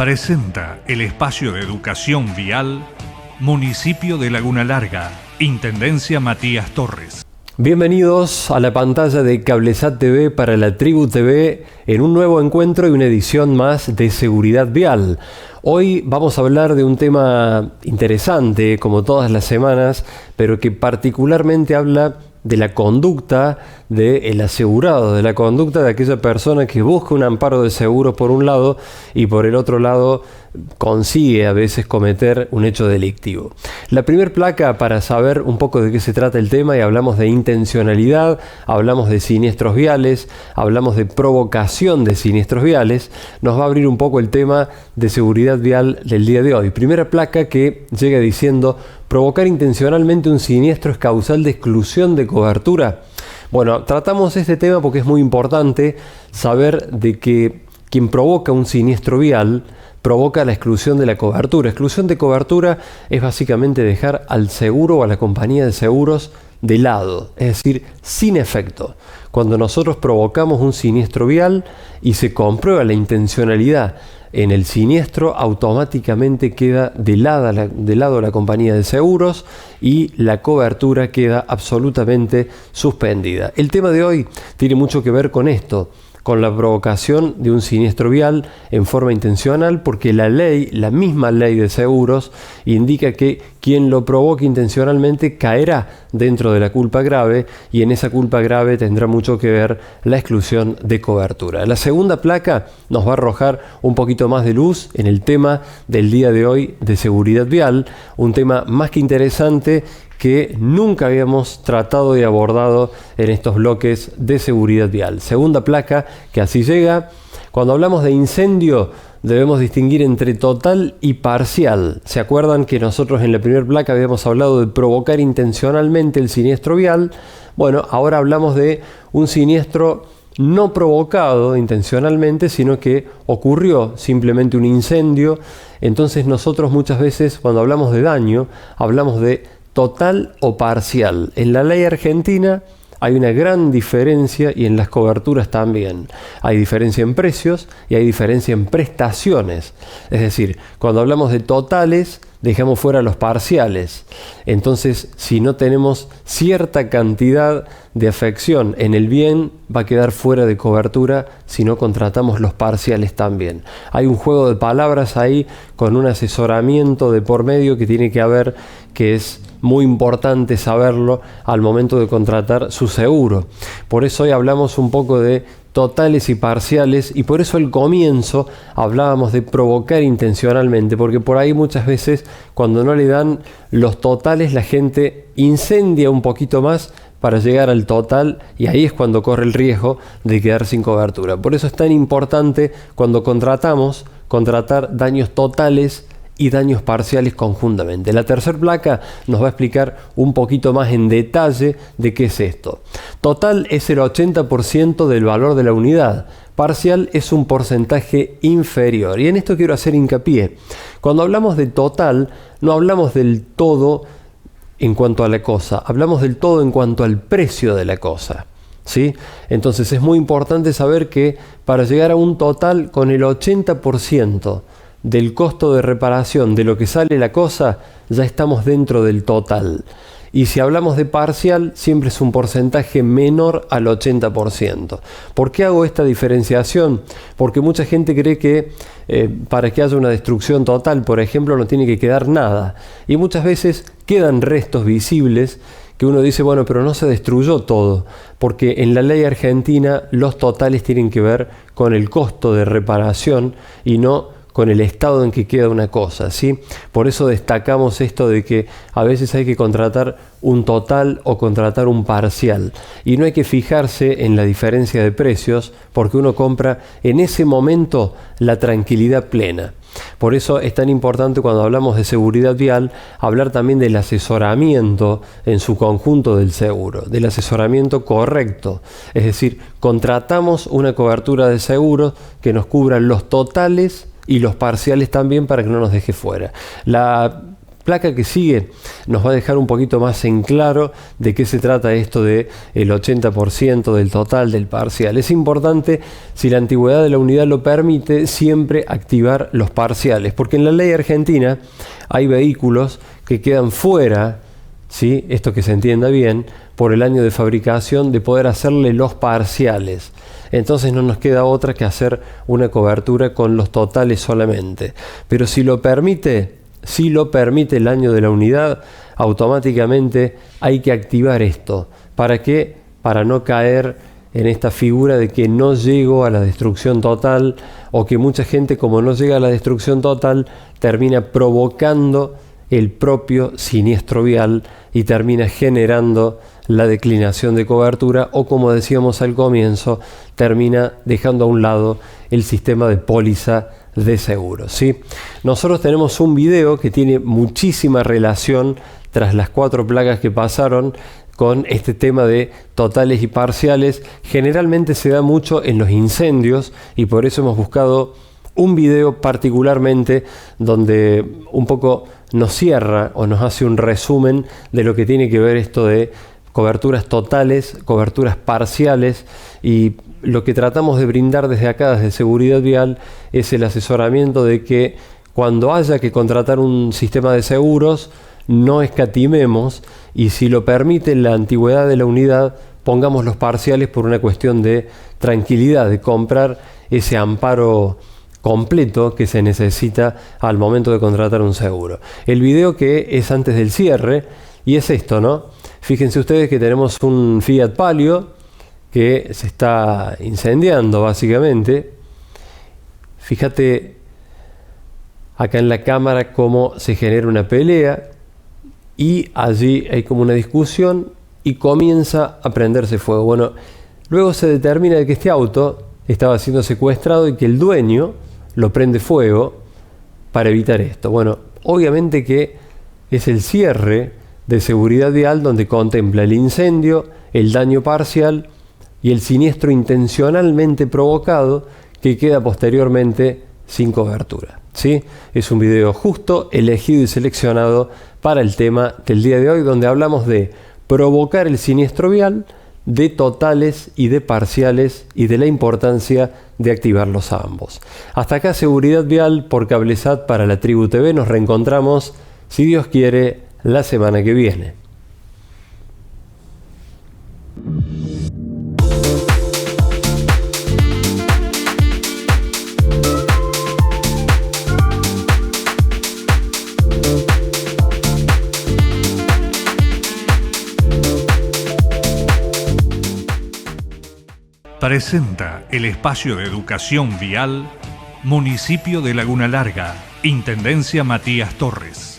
presenta el espacio de educación vial Municipio de Laguna Larga, Intendencia Matías Torres. Bienvenidos a la pantalla de Cablesat TV para la Tribu TV en un nuevo encuentro y una edición más de seguridad vial. Hoy vamos a hablar de un tema interesante, como todas las semanas, pero que particularmente habla de la conducta del asegurado, de la conducta de aquella persona que busca un amparo de seguro por un lado y por el otro lado consigue a veces cometer un hecho delictivo. La primer placa para saber un poco de qué se trata el tema, y hablamos de intencionalidad, hablamos de siniestros viales, hablamos de provocación de siniestros viales, nos va a abrir un poco el tema de seguridad vial del día de hoy. Primera placa que llega diciendo: provocar intencionalmente un siniestro es causal de exclusión de cobertura. Bueno, tratamos este tema porque es muy importante saber de que quien provoca un siniestro vial provoca la exclusión de la cobertura. Exclusión de cobertura es básicamente dejar al seguro o a la compañía de seguros de lado, es decir, sin efecto. Cuando nosotros provocamos un siniestro vial y se comprueba la intencionalidad en el siniestro, automáticamente queda de lado la compañía de seguros y la cobertura queda absolutamente suspendida. El tema de hoy tiene mucho que ver con esto, con la provocación de un siniestro vial en forma intencional, porque la ley, la misma ley de seguros, indica que quien lo provoque intencionalmente caerá dentro de la culpa grave, y en esa culpa grave tendrá mucho que ver la exclusión de cobertura. La segunda placa nos va a arrojar un poquito más de luz en el tema del día de hoy de seguridad vial, un tema más que interesante que nunca habíamos tratado y abordado en estos bloques de seguridad vial. Segunda placa que así llega: cuando hablamos de incendio debemos distinguir entre total y parcial. ¿Se acuerdan que nosotros en la primera placa habíamos hablado de provocar intencionalmente el siniestro vial? Bueno, ahora hablamos de un siniestro no provocado intencionalmente, sino que ocurrió simplemente un incendio. Entonces nosotros muchas veces, cuando hablamos de daño, hablamos de total o parcial. En la ley argentina hay una gran diferencia, y en las coberturas también. Hay diferencia en precios y hay diferencia en prestaciones. Es decir, cuando hablamos de totales, dejamos fuera los parciales. Entonces, si no tenemos cierta cantidad de afección en el bien, va a quedar fuera de cobertura si no contratamos los parciales también. Hay un juego de palabras ahí con un asesoramiento de por medio que tiene que haber, que es muy importante saberlo al momento de contratar su seguro. Por eso hoy hablamos un poco de totales y parciales, y por eso al comienzo hablábamos de provocar intencionalmente, porque por ahí muchas veces cuando no le dan los totales la gente incendia un poquito más para llegar al total, y ahí es cuando corre el riesgo de quedar sin cobertura. Por eso es tan importante cuando contratar daños totales y daños parciales conjuntamente. La tercera placa nos va a explicar un poquito más en detalle de qué es esto. Total es el 80% del valor de la unidad. Parcial es un porcentaje inferior. Y en esto quiero hacer hincapié. Cuando hablamos de total, no hablamos del todo en cuanto a la cosa, hablamos del todo en cuanto al precio de la cosa, ¿sí? Entonces es muy importante saber que para llegar a un total con el 80% del costo de reparación de lo que sale la cosa, ya estamos dentro del total. Y si hablamos de parcial, siempre es un porcentaje menor al 80%. ¿Por qué hago esta diferenciación? Porque mucha gente cree que para que haya una destrucción total, por ejemplo, no tiene que quedar nada. Y muchas veces quedan restos visibles que uno dice, bueno, pero no se destruyó todo. Porque en la ley argentina los totales tienen que ver con el costo de reparación y no con el estado en que queda una cosa, ¿sí? Por eso destacamos esto de que a veces hay que contratar un total o contratar un parcial, y no hay que fijarse en la diferencia de precios, porque uno compra en ese momento la tranquilidad plena. Por eso es tan importante, cuando hablamos de seguridad vial, hablar también del asesoramiento en su conjunto del seguro, del asesoramiento correcto. Es decir, contratamos una cobertura de seguro que nos cubra los totales y los parciales también, para que no nos deje fuera. La placa que sigue nos va a dejar un poquito más en claro de qué se trata esto de el 80% del total del parcial. Es importante, si la antigüedad de la unidad lo permite, siempre activar los parciales, porque en la ley argentina hay vehículos que quedan fuera, ¿sí? Esto que se entienda bien, por el año de fabricación, de poder hacerle los parciales. Entonces no nos queda otra que hacer una cobertura con los totales solamente. Pero si lo permite el año de la unidad, automáticamente hay que activar esto. ¿Para qué? Para no caer en esta figura de que no llego a la destrucción total, o que mucha gente, como no llega a la destrucción total, termina provocando el propio siniestro vial y termina generando la declinación de cobertura, o, como decíamos al comienzo, termina dejando a un lado el sistema de póliza de seguro, ¿sí? Nosotros tenemos un video que tiene muchísima relación tras las 4 placas que pasaron con este tema de totales y parciales. Generalmente se da mucho en los incendios, y por eso hemos buscado un video particularmente donde un poco nos cierra o nos hace un resumen de lo que tiene que ver esto de coberturas totales, coberturas parciales, y lo que tratamos de brindar desde acá, desde Seguridad Vial, es el asesoramiento de que cuando haya que contratar un sistema de seguros, no escatimemos, y si lo permite la antigüedad de la unidad, pongamos los parciales por una cuestión de tranquilidad, de comprar ese amparo completo que se necesita al momento de contratar un seguro. El video que es antes del cierre, y es esto, ¿no? Fíjense ustedes que tenemos un Fiat Palio que se está incendiando básicamente. Fíjate acá en la cámara cómo se genera una pelea, y allí hay como una discusión y comienza a prenderse fuego. Bueno, luego se determina de que este auto estaba siendo secuestrado y que el dueño lo prende fuego para evitar esto. Bueno, obviamente que es el cierre de Seguridad Vial donde contempla el incendio, el daño parcial y el siniestro intencionalmente provocado que queda posteriormente sin cobertura, ¿sí? Es un video justo, elegido y seleccionado para el tema del día de hoy, donde hablamos de provocar el siniestro vial, de totales y de parciales, y de la importancia de activarlos a ambos. Hasta acá Seguridad Vial por Cablesat para la Tribu TV. Nos reencontramos, si Dios quiere, la semana que viene. Presenta el espacio de educación vial Municipio de Laguna Larga, Intendencia Matías Torres.